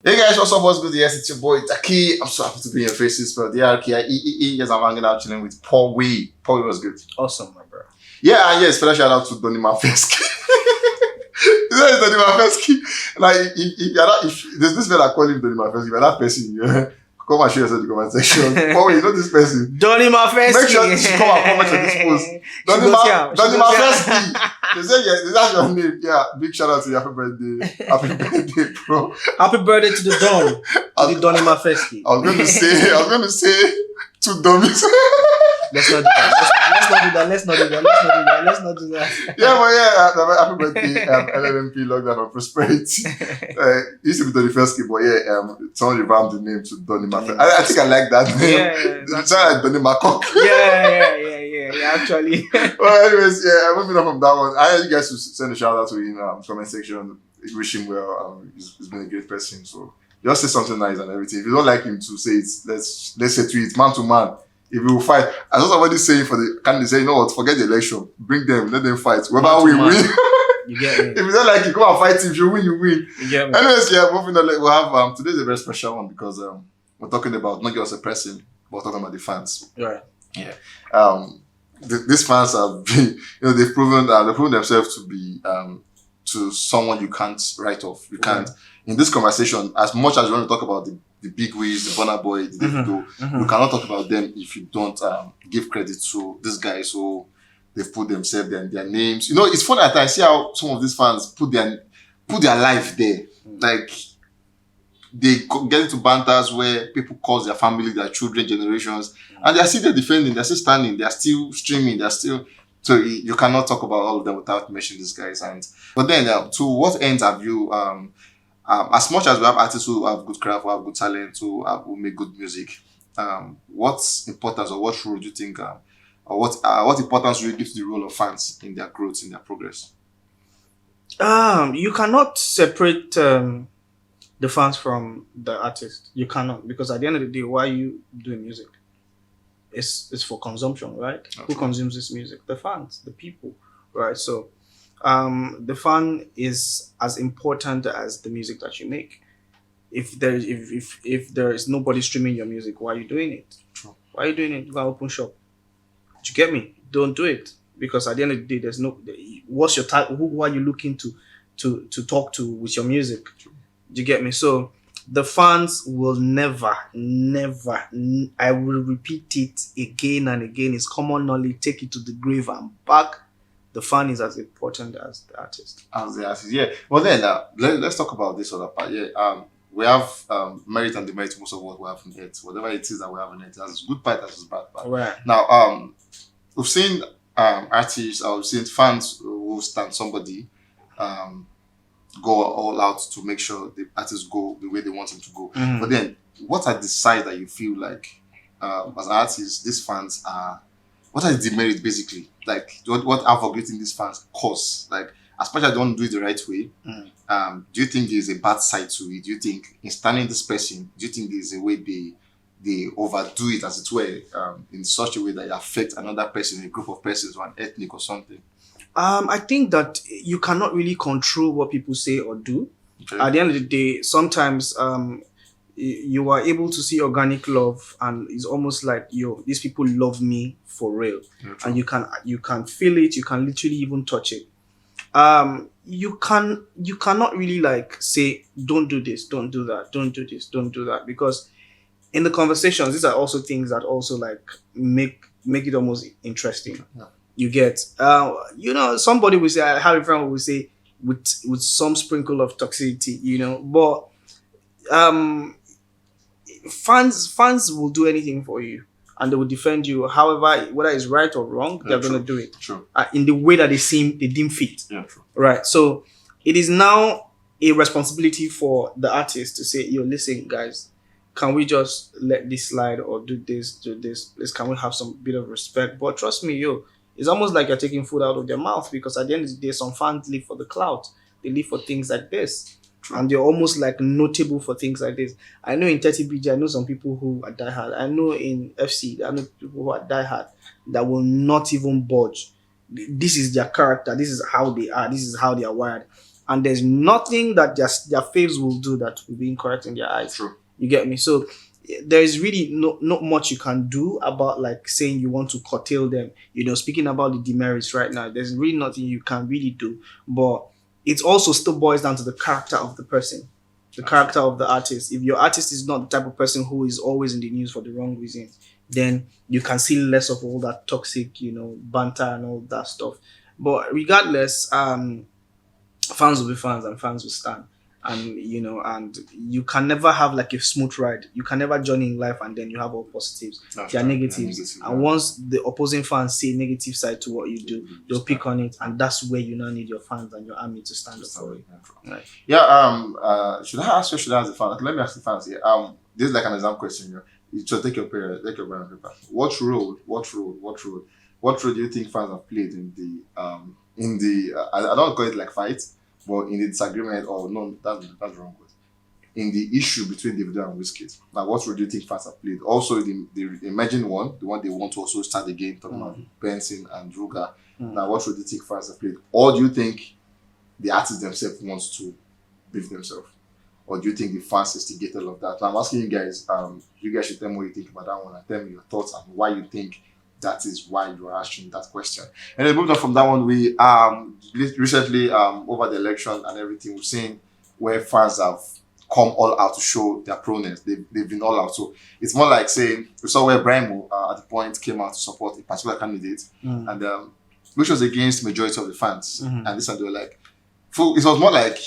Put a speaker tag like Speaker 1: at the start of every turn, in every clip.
Speaker 1: Hey guys, what's up? What's good? Yes, it's your boy Taki. I'm so happy to be in your faces, bro. The RKIEE. Yes, I'm hanging out chilling with Paul Wee. Paul Wee was good.
Speaker 2: Awesome, my bro.
Speaker 1: Yeah, and yes, special shout out to Donny Mafeski. You know, it's Donny Mafeski. Like, if you're not, if there's this man that call him Donny Mafeski, but that person, yeah, come and show yourself in the comment section. Paul Wee, you know this person.
Speaker 2: Donny Mafeski.
Speaker 1: Make sure you come and comment on this post. Donny Mafeski. They say, yeah, that's your name. Yeah, big shout out to you. Happy birthday. Happy birthday, bro.
Speaker 2: Happy birthday to the Don. To the Donny Mafeski.
Speaker 1: I was going to say two dummies.
Speaker 2: Let's not do that. Let's not do that.
Speaker 1: Yeah, but yeah, happy birthday, LLMP, long life and prosperity. It used to be Donny Mafeski, but yeah, someone revamped the name to Donny Mafeski. I think I like that name.
Speaker 2: Yeah,
Speaker 1: It's like Donny Makok.
Speaker 2: Yeah, actually.
Speaker 1: Well, anyways, yeah, moving on from that one, I want you guys to send a shout out to him in the comment section. Wish him well. He's been a great person, so just say something nice and everything. If you don't like him to say it, let's say to it, man to man. If we will fight, I saw somebody saying for the candidate, say, you know what, forget the election, bring them, let them fight. Whoever we win.
Speaker 2: You get me?
Speaker 1: If you don't like it, come and fight him. If you win, you win.
Speaker 2: You get me?
Speaker 1: Anyways, yeah, moving on. We'll have today's a very special one because we're talking about not just a person, but we're talking about the fans.
Speaker 2: Right.
Speaker 1: Yeah. These fans have been, they've proven themselves to be to someone you can't write off. You can't. In this conversation, as much as you want to talk about the big Wiz, the BURNA boy, the Davido, you cannot talk about them if you don't give credit to these guys who they've put themselves there and their names. It's funny at times. I see how some of these fans put their life there. Like they get into banters where people cause their family, their children, generations, and they're still there defending, they're still standing, they're still streaming, they're still. So you cannot talk about all of them without mentioning these guys. But then, to what end have you? As much as we have artists who have good craft, who have good talent, who make good music, what's importance or what role do you think, or what importance do you give to the role of fans in their growth, in their progress?
Speaker 2: You cannot separate the fans from the artist. You cannot, because at the end of the day, why are you doing music? It's for consumption, right? Okay. Who consumes this music? The fans, the people, right? So the fan is as important as the music that you make. If there is nobody streaming your music, why are you doing it?
Speaker 1: True.
Speaker 2: Why are you doing it? Go open shop. Do you get me? Don't do it, because at the end of the day, there's no. What's your type? Who are you looking to talk to with your music? True. Do you get me? So the fans will never, I will repeat it again and again. It's common knowledge. Take it to the grave and back. The fan is as important as the artist. As the artist,
Speaker 1: yeah. Well then, let's talk about this other part. Yeah. We have merit and demerit. Most of what we have in it, whatever it is that we have in it, has its good part, has its bad part.
Speaker 2: Right.
Speaker 1: Now, we've seen artists, we've seen fans who stand somebody, go all out to make sure the artists go the way they want them to go. But then, what are the sides that you feel like, as artists, these fans are? What are the demerits basically? Like, what havoc these fans cause? Like, as much as they don't do it the right way, do you think there's a bad side to it? Do you think in standing this person, do you think there's a way they overdo it, as it were, in such a way that it affects another person, a group of persons, or an ethnic or something?
Speaker 2: I think that you cannot really control what people say or do. Okay. At the end of the day, sometimes you are able to see organic love, and it's almost like these people love me for real. And you can feel it. You can literally even touch it. You cannot really like say, don't do this, don't do that, don't do this, don't do that, because in the conversations, these are also things that also like make it almost interesting. Yeah. You get, somebody will say, I have a friend who will say, with some sprinkle of toxicity, but fans will do anything for you, and they will defend you. However, whether it's right or wrong, they're going to do it in the way that they deem fit. Yeah, true. Right. So it is now a responsibility for the artist to say, listen, guys, can we just let this slide, or do this? Can we have some bit of respect? But trust me, it's almost like you're taking food out of their mouth, because at the end of the day, some fans live for the clout. They live for things like this. True. And they're almost like notable for things like this. I know in 30BG, I know some people who are diehard. I know in FC, I know people who are diehard that will not even budge. This is their character. This is how they are. This is how they are wired. and there's nothing that their faves will do that will be incorrect in their eyes.
Speaker 1: True.
Speaker 2: You get me? So there is really not much you can do about like saying you want to curtail them. Speaking about the demerits right now, there's really nothing you can really do. But it also still boils down to the character of the person, the character of the artist. If your artist is not the type of person who is always in the news for the wrong reasons, then you can see less of all that toxic, banter and all that stuff. But regardless, fans will be fans and fans will stand. And and you can never have like a smooth ride. You can never journey in life and then you have all positives. There are negatives. And once the opposing fans see a negative side to what you do, they'll pick on it, and that's where you now need your fans and your army to stand up for it. Right.
Speaker 1: Yeah. Should I ask you? Should I ask the fans? Let me ask the fans here. This is like an exam question here. So take your pen and paper. What role do you think fans have played in the I don't call it like fight, but in the disagreement, or no, that's wrong word. In the issue between Davido and WIZKID. Now, what role do you think fans have played? Also, the emerging one, the one they want to also start again, talking about Benson and Ruga. Now, what role do you think fans have played? Or do you think the artists themselves wants to beef themselves? Or do you think the fans instigate all of that? Now, I'm asking you guys, you guys should tell me what you think about that one and tell me your thoughts and why you think that is why you are asking that question. And then moving on from that one, we recently over the election and everything, we've seen where fans have come all out to show their proneness. They've been all out. So it's more like saying we saw where Brimo at the point came out to support a particular candidate, and which was against majority of the fans. And this and they were like, it was more like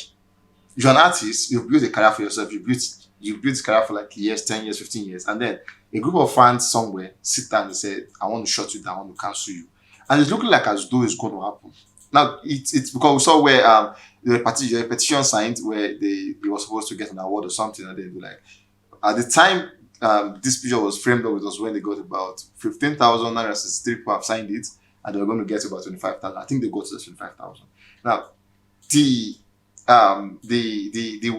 Speaker 1: you're an artist, you've built a career for yourself, you built a career for like years, 10 years, 15 years, and then a group of fans somewhere sit down and say, I want to shut you down, I want to cancel you. And it's looking like as though it's going to happen. Now, it's because we saw where the petition signed where they were supposed to get an award or something, and they'd be like, at the time this picture was framed up, it was when they got about 15,963 people have signed it, and they were going to get about 25,000. I think they got to the 25,000. Now, the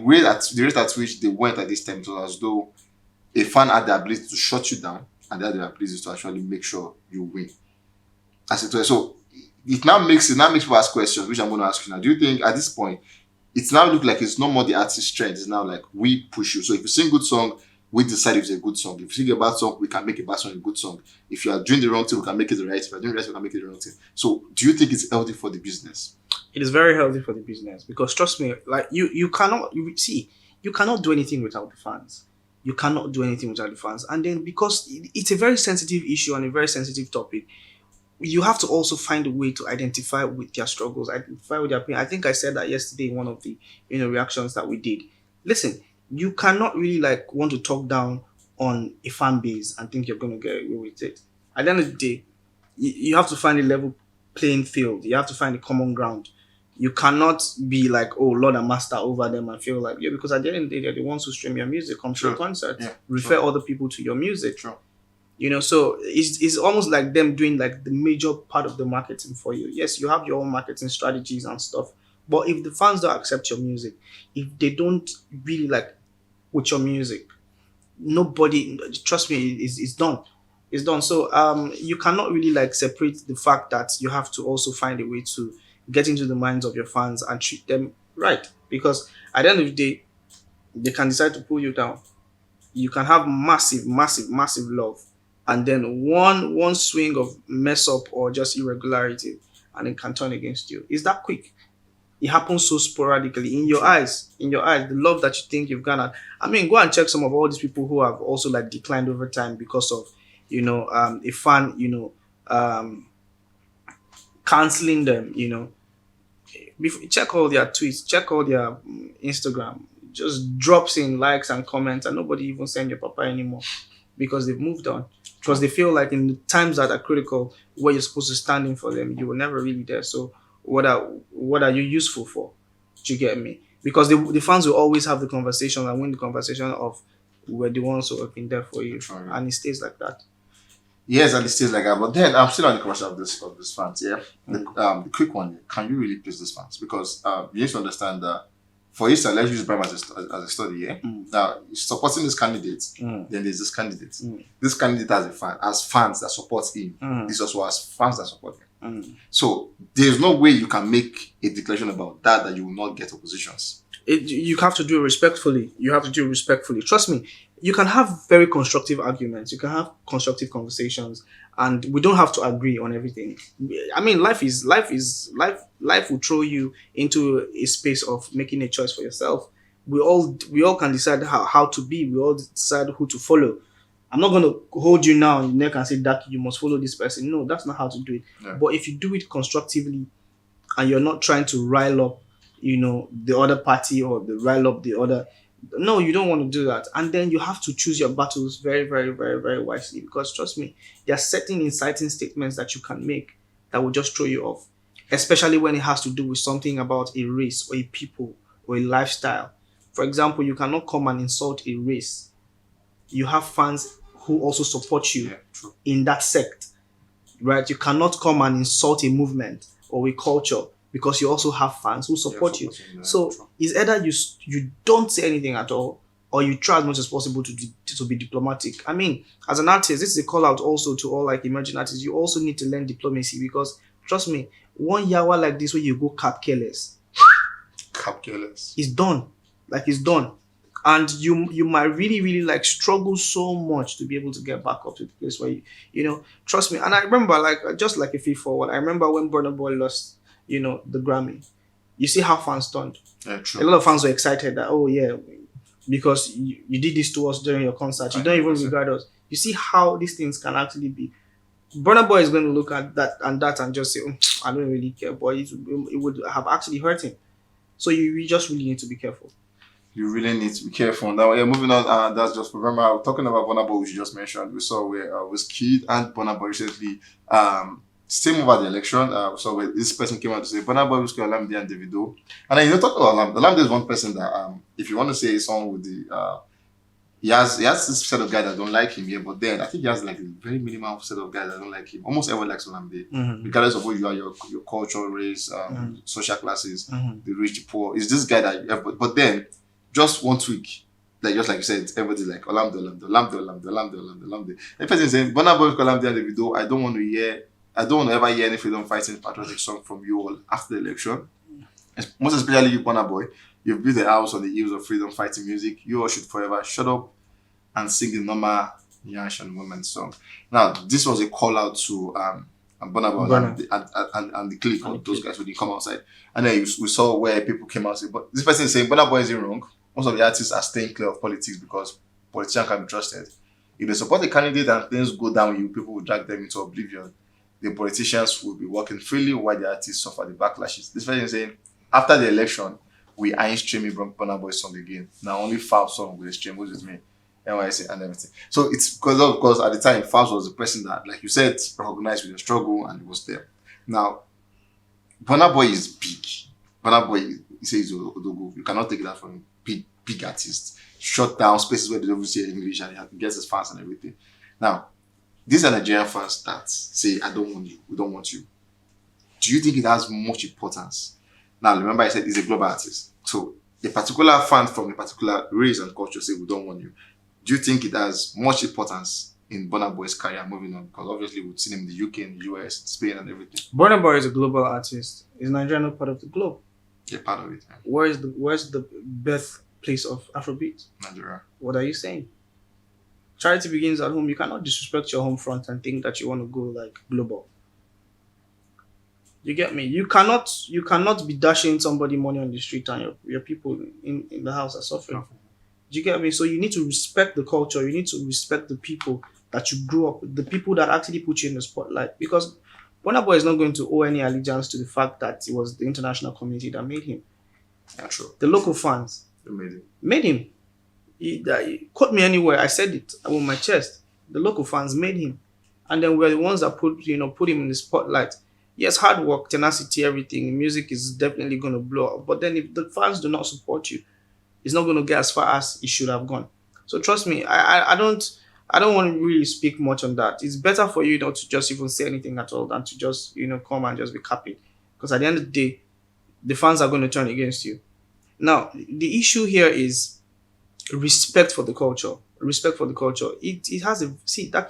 Speaker 1: rate at which they went at this time, it was as though a fan had the ability to shut you down and they had the ability to actually make sure you win. As it was. So it now makes people ask questions, which I'm going to ask you now. Do you think at this point it's now look like it's no more the artist's strength? It's now like we push you. So if you sing a good song, we decide if it's a good song. If you sing a bad song, we can make a bad song a good song. If you are doing the wrong thing, we can make it the right. If you are doing the right, we can make it the wrong thing. So do you think it's healthy for the business?
Speaker 2: It is very healthy for the business because trust me, like you cannot do anything without the fans. You cannot do anything without the fans. And then because it's a very sensitive issue and a very sensitive topic, you have to also find a way to identify with their struggles, identify with their pain. I think I said that yesterday in one of the reactions that we did. Listen, you cannot really like want to talk down on a fan base and think you're going to get away with it. At the end of the day, you have to find a level playing field. You have to find a common ground. You cannot be like, oh, Lord and Master over them and feel like, because at the end of the day, they're the ones who stream your music, come to your concerts, refer other people to your music. So it's almost like them doing like the major part of the marketing for you. Yes, you have your own marketing strategies and stuff. But if the fans don't accept your music, if they don't really like with your music, nobody, trust me, it's done. It's done. So you cannot really like separate the fact that you have to also find a way to get into the minds of your fans and treat them right. Because at the end of the day, they can decide to pull you down. You can have massive love, and then one swing of mess up or just irregularity, and it can turn against you. It's that quick. It happens so sporadically in your eyes. The love that you think you've garnered. I mean, go and check some of all these people who have also like declined over time because of a fan canceling them. Check all their tweets, check all their Instagram. Just drops in likes and comments, and nobody even send your papa anymore because they've moved on. Because they feel like in the times that are critical, where you're supposed to stand in for them, you were never really there. So what are you useful for? Do you get me? Because the fans will always have the conversation and win the conversation of we're the ones who have been there for you, and it stays like that.
Speaker 1: Yes, and it stays like that. But then I'm still on the question of this fans. Yeah, the quick one. Can you really please these fans? Because you need to understand that. For instance, let's use Brahma as a study. Yeah. Now, supporting this candidate, then there's this candidate. This candidate as a fan, as fans that support him. This also has fans that support him. So there's no way you can make a declaration about that you will not get oppositions.
Speaker 2: You have to do it respectfully. You have to do it respectfully. Trust me, you can have very constructive arguments. You can have constructive conversations, and we don't have to agree on everything. I mean, life will throw you into a space of making a choice for yourself. We all can decide how to be. We all decide who to follow. I'm not going to hold you now in the neck and say that you must follow this person. No, that's not how to do it.
Speaker 1: Yeah.
Speaker 2: But if you do it constructively and you're not trying to rile up, the other party or rile up the other. No, you don't want to do that. And then you have to choose your battles very, very, very, very wisely, because trust me, there are certain inciting statements that you can make that will just throw you off, especially when it has to do with something about a race or a people or a lifestyle. For example, you cannot come and insult a race. You have fans who also support you in that sect, right? You cannot come and insult a movement or a culture, because you also have fans who support you. So it's either you don't say anything at all, or you try as much as possible to be diplomatic. I mean, as an artist, this is a call out also to all like emerging artists. You also need to learn diplomacy, because trust me, one yawa like this where you go cap careless, it's done. Like, it's done. And you might really, really like struggle so much to be able to get back up to the place where trust me. And I remember, like, just like a feed forward, I remember when Burna Boy lost the Grammy. You see how fans turned.
Speaker 1: Yeah, true.
Speaker 2: A lot of fans were excited that, oh yeah, because you did this to us during your concert. You don't even regard us. You see how these things can actually be. Burna Boy is going to look at that and just say, I don't really care. But it would have actually hurt him. So you just really need to be careful.
Speaker 1: You really need to be careful. Now, moving on, that's just for Remember, talking about Burna Boy, which you just mentioned. We saw where WIZKID and Burna Boy recently same over the election. So where this person came out to say Burna Boy, WIZKID, Olamide, and Davido. And then talk about Olamide. Olamide is one person that if you want to say someone with the he has this set of guys that don't like him, but then I think he has like a very minimal set of guys that don't like him. Almost everyone likes Olamide, regardless of who you are, your culture, race, social classes, the rich, the poor. It's this guy that but then just one tweak, just like you said, everybody's like Olamide. The person is saying Burna Boy, Olamide, and Davido. I don't want to ever hear any freedom fighting patriotic song from you all after the election. Most especially you, Burna Boy. You've built a house on the heels of freedom fighting music. You all should forever shut up and sing the normal Yash and Women song. Now, this was a call out to Burna Boy and the clique of those guys who didn't come outside. And then we saw where people came out and said, but this person is saying Burna Boy isn't wrong. Most of the artists are staying clear of politics because politicians can be trusted. If they support a candidate and things go down with you, people will drag them into oblivion. The politicians will be working freely while the artists suffer the backlashes. This person is saying, after the election, we ain't streaming Burna Boy song again. Now only Fab song will stream, which is me, NYC and everything. So it's because at the time, Fab was the person that, like you said, recognized with your struggle and it was there. Now, Burna Boy is big. Burna Boy, he says Odogo. You cannot take that from him. Big artist. Shut down spaces where they don't even say English and he gets his fans and everything. Now, these are Nigerian fans that say, I don't want you, we don't want you. Do you think it has much importance? Now, remember I said he's a global artist. So, a particular fan from a particular race and culture say, we don't want you. Do you think it has much importance in Burna Boy's career moving on? Because obviously we've seen him in the UK, in the US, Spain and everything.
Speaker 2: Burna Boy is a global artist. Is Nigeria not part of the globe?
Speaker 1: Yeah, part of it. Yeah.
Speaker 2: Where's the birthplace of Afrobeat?
Speaker 1: Nigeria.
Speaker 2: What are you saying? Charity begins at home. You cannot disrespect your home front and think that you want to go like global. You get me? You cannot be dashing somebody money on the street and your people in the house are suffering. Do you get me? So you need to respect the culture. You need to respect the people that you grew up with, the people that actually put you in the spotlight. Because Burna Boy is not going to owe any allegiance to the fact that it was the international community that made him.
Speaker 1: Yeah, true.
Speaker 2: The local fans made him. He quote me anywhere. I said it on my chest. The local fans made him, and then we're the ones that put him in the spotlight. Yes, hard work, tenacity, everything. Music is definitely going to blow up. But then if the fans do not support you, it's not going to get as far as it should have gone. So trust me, I don't want to really speak much on that. It's better for you not to just even say anything at all than to just come and just be capping. Because at the end of the day, the fans are going to turn against you. Now, the issue here is respect for the culture. Respect for the culture. It has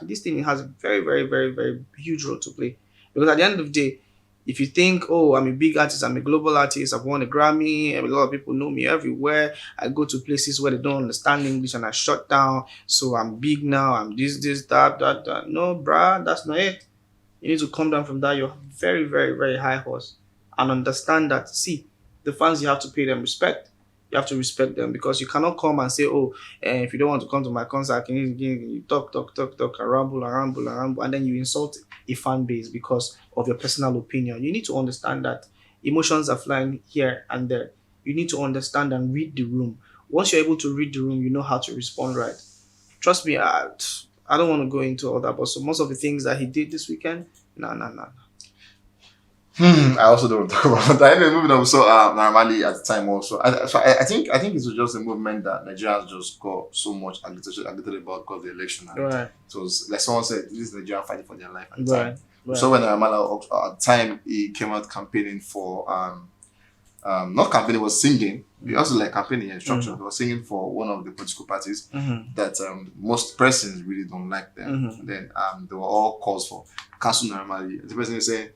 Speaker 2: this thing has a very, very, very, very huge role to play. Because at the end of the day, if you think, oh, I'm a big artist, I'm a global artist, I've won a Grammy, a lot of people know me everywhere. I go to places where they don't understand English and I shut down. So I'm big now, I'm this, that. No, bruh, that's not it. You need to come down from that, your very, very, very high horse and understand that, see, the fans, you have to pay them respect. You have to respect them because you cannot come and say, oh, if you don't want to come to my concert, you talk, and ramble, and then you insult a fan base because of your personal opinion. You need to understand that emotions are flying here and there. You need to understand and read the room. Once you're able to read the room, you know how to respond right. Trust me, I don't want to go into all that, but so most of the things that he did this weekend, no.
Speaker 1: I also don't talk about that. Anyway, moving on. So, normally at the time also, I think it was just a movement that Nigerians just got so much agitated about because of the election. And
Speaker 2: Right.
Speaker 1: it was like someone said, this is Nigeria fighting for their life at the
Speaker 2: Right.
Speaker 1: time.
Speaker 2: Right.
Speaker 1: So when Normally at the time he came out campaigning for not campaigning, was singing. He also like campaigning instruction. He was singing for one of the political parties that most persons really don't like them. And then they were all calls for cancel Normally. The person is saying,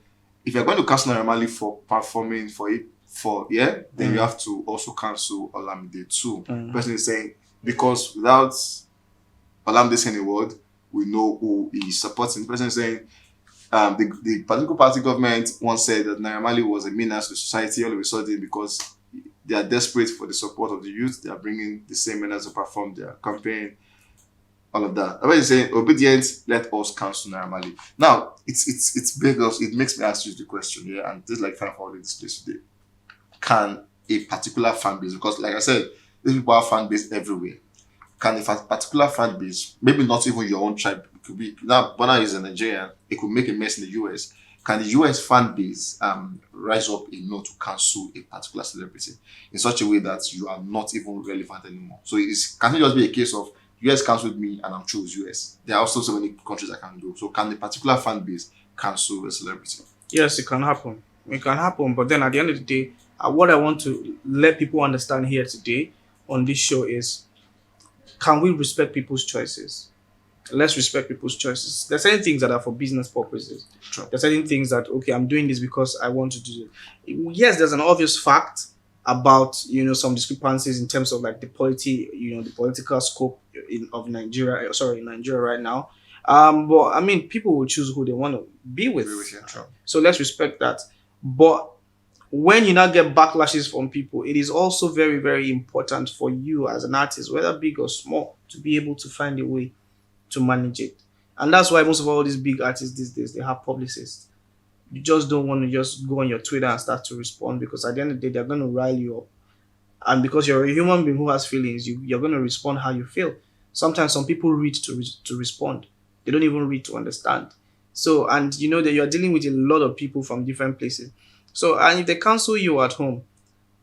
Speaker 1: if you're going to cancel Normally for performing then you have to also cancel Olamide too. The person is saying, because without Olamide saying a word, we know who he's supporting. The person is saying, the political party government once said that Normally was a menace to society all of a sudden because they are desperate for the support of the youth. They are bringing the same menace to perform their campaign. All of that. I was saying, obedience, let us cancel Normally. Now, it's big. It makes me ask you the question, yeah, and this is like kind of holding this place today. Can a particular fan base, because like I said, these people have fan base everywhere. Can a particular fan base, maybe not even your own tribe, it could be now BURNA is a Nigerian, it could make a mess in the US. Can the US fan base rise up enough to cancel a particular celebrity in such a way that you are not even relevant anymore? So can it just be a case of US cancelled me and I'm choose US? There are also so many countries I can go. So can the particular fan base cancel a celebrity?
Speaker 2: Yes, it can happen. It can happen. But then at the end of the day, what I want to let people understand here today on this show is, can we respect people's choices? Let's respect people's choices. There's certain things that are for business purposes.
Speaker 1: True.
Speaker 2: There's certain things that, okay, I'm doing this because I want to do it. Yes, there's an obvious fact about, some discrepancies in terms of like the the political scope of Nigeria, in Nigeria right now. But I mean, people will choose who they want to be with. So let's respect that. But when you now get backlashes from people, it is also very, very important for you as an artist, whether big or small, to be able to find a way to manage it. And that's why most of all these big artists these days, they have publicists. You just don't want to just go on your Twitter and start to respond, because at the end of the day, they're going to rile you up. And because you're a human being who has feelings, you're going to respond how you feel. Sometimes some people read to respond. They don't even read to understand. So, and that you're dealing with a lot of people from different places. So, and if they cancel you at home,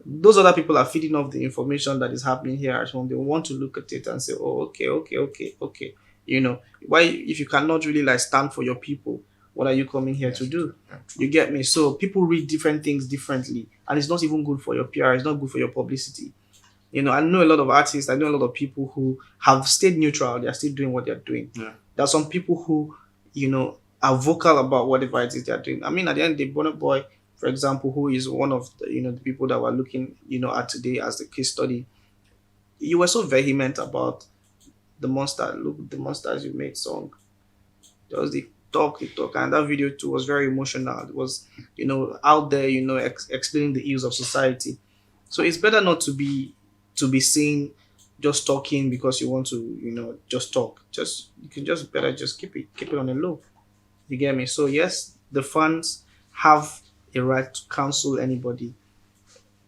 Speaker 2: those other people are feeding off the information that is happening here at home. They want to look at it and say, oh, okay. Why, if you cannot really like stand for your people, what are you coming here to do? You get me? So people read different things differently, and it's not even good for your PR. It's not good for your publicity. I know a lot of artists. I know a lot of people who have stayed neutral. They're still doing what they're doing.
Speaker 1: Yeah.
Speaker 2: There are some people who, are vocal about whatever it is they're doing. I mean, at the end, the BURNA boy, for example, who is one of the, the people that we're looking, at today as the case study. You were so vehement about the monster. Look, the monsters you made song. There was the talk, and that video too was very emotional. It was, out there, explaining the ills of society. So it's better not to be seen just talking because you want to, just talk. You can just better just keep it on the low. You get me? So yes, the fans have a right to cancel anybody.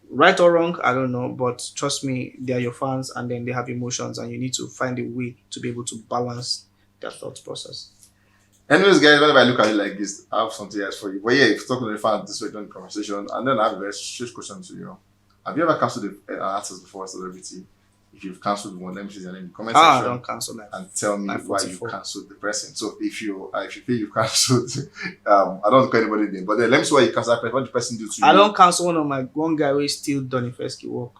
Speaker 2: Right or wrong, I don't know, but trust me, they are your fans, and then they have emotions, and you need to find a way to be able to balance their thought process.
Speaker 1: Anyways, guys, whenever I look at it like this, I have something else for you. But yeah, if you're talking to the fans this way during the conversation, and then I have a very straight question to you. Have you ever cancelled an artist before, a celebrity? If you've cancelled one, let me see your name in the comment section.
Speaker 2: I don't cancel that.
Speaker 1: And tell me why you cancelled the person. So if you feel you cancelled, I don't call anybody's name, but then let me see why you cancelled. What did the person do to you?
Speaker 2: I don't cancel one guy who still done first work.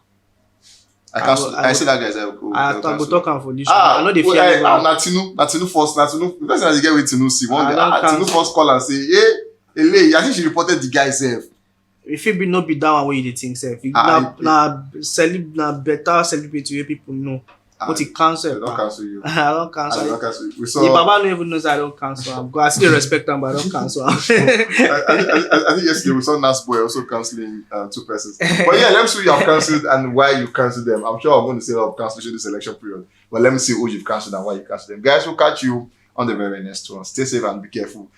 Speaker 1: I see that guy's.
Speaker 2: I go talk for this. I know they fear me.
Speaker 1: Natinu first. The person that you get with Tinu see one day. Tinu first call and say, yeah. I think she reported the guy self.
Speaker 2: If it be not be that one way you dey think self. Na better celebrate where people know. But he cancel.
Speaker 1: I don't cancel you.
Speaker 2: I don't cancel.
Speaker 1: I don't cancel you. We
Speaker 2: The
Speaker 1: saw.
Speaker 2: Baba don't even know I don't cancel him. I still respect him, but I don't cancel him.
Speaker 1: I think yesterday we saw Nas Boy also cancelling 2 persons. But yeah, let me see who you have cancelled and why you cancelled them. I'm sure I'm going to say a lot of cancellation this election period. But let me see who you've cancelled and why you cancelled them. Guys, we'll catch you on the very next one. Stay safe and be careful.